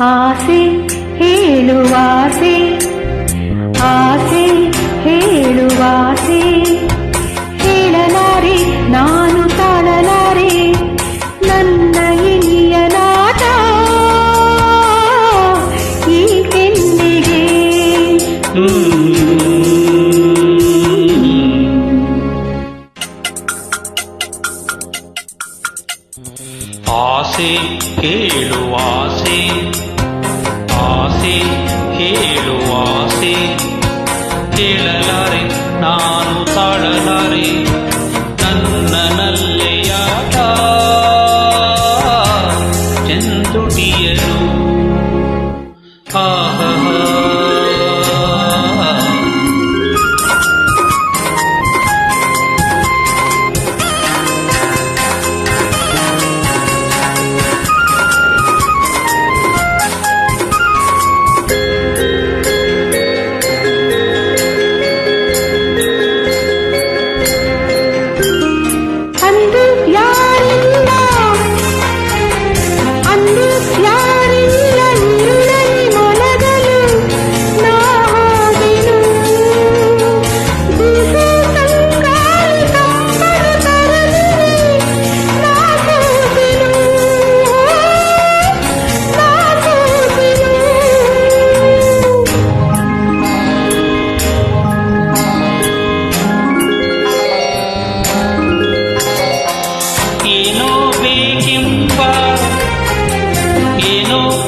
ಆಸೆ ಹೇಳುವಾಸೆ, ಆಸೆ ಹೇಳುವಾಸೆ, ಹೇಳಲಾರೆ ನಾನು ತಾಳಲಾರೆ ನನ್ನ ಇನಿಯ ನಾಟ ಈ ಕೆನ್ನೆಗೆ. ಆಸೆ ಕೇಳುವಾಸೆ, ಆಸೆ ಹೇಳುವಾಸೆ, ಕೇಳಲಾರೆ ನಾನು ತಾಳಲಾರೆ ನನ್ನ ನಲ್ಲೆಯಾಟ ಚೆಂದುಟಿಯರು. ಆಹಾ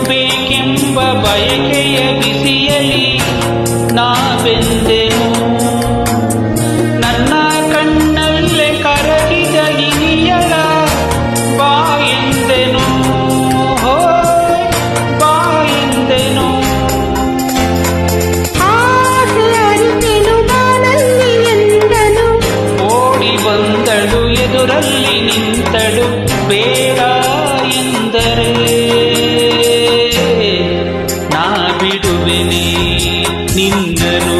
ಬೇಕೆಂಬ ಬಯಕೆಯ ಬಿಸಿಯಲಿ ನಾ ಬೆಂದೆನು, ನನ್ನ ಕಣ್ಣಲ್ಲೇ ಕರಗಿದ ಇನಿಯಳ ಬಾಯೆಂದೆನು, ಬಾಯೆಂದೆನು. ಆಸೆ ಅರಿತೆನು ಬಾನಲ್ಲಿ ಎಂದನು, ಓಡಿ ಬಂದಳು ಎದುರಲ್ಲಿ ನಿಂತಳು ಬೇಡ ಎಂದರೆ ನಾ ಬಿಡುವೆನೆ ನಿನ್ನನು.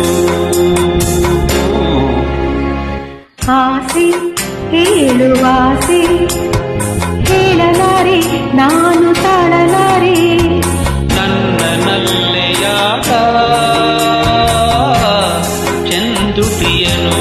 ಆಸೆ ಹೇಳುವಾಸೆ, ಹೇಳಲಾರೆ ನಾನು ತಾಳಲಾರೆ ನನ್ನ ನಲ್ಲೆಯಾಟ ಚೆಂದುಟಿಯನು.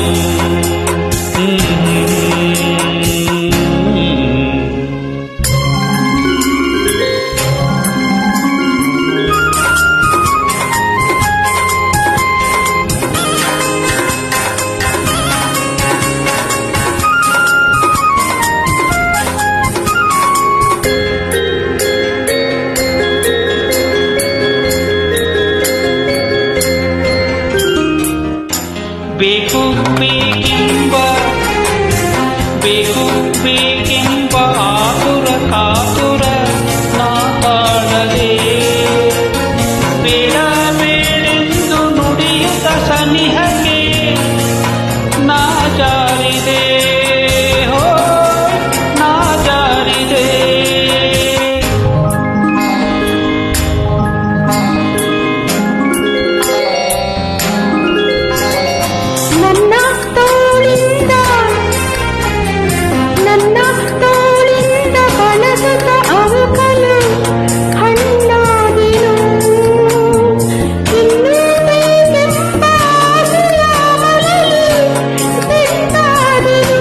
ಬೇಕು ಬೇಕೆಂಬ, ಬೇಕು ಬೇಕೆಂಬ ಆತುರ ಕಾತುರ ನಾ ತಾಳದೆ, ಬೇಡ ಬೇಡೆಂದು ನುಡಿಯುತ್ತ ಸನಿಹಕ್ಕೆ ನಾ ಜಾರಿದೆ, ನಾ ಜಾರಿದೆ. ನನ್ನ ತೋಳಿಂದ ಬಳಸುತ್ತ ಅವಕಲು ಹಣ್ಣಾಗಿನು, ಇನ್ನೂ ಬೇಕೆಂಬ ಆಸೆಯ ಮಳೆಯಲ್ಲಿ ಬೆಟ್ಟಾದೆನು,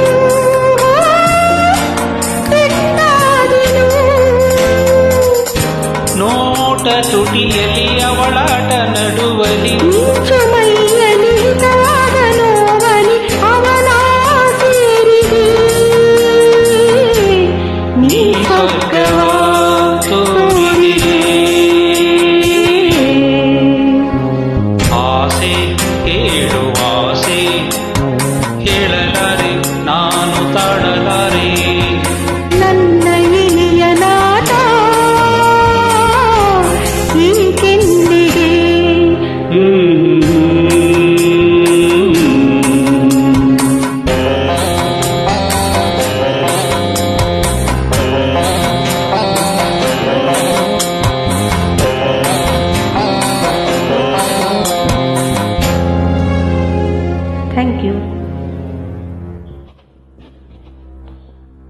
ಬೆಟ್ಟಾದೆನು. ನೋಟ ತುಟಿಯಲ್ಲಿ ಅವಳಾಟ ನಡುವಲಿ, ಮಿಂಚುಮೈಯಲ್ಲಿ ಹಿತವಾದ ನೋವಲಿ ಅವನ ಸೇರಿದೆ ನೀ ಸ್ವರ್ಗ ಕೇಳಲಿ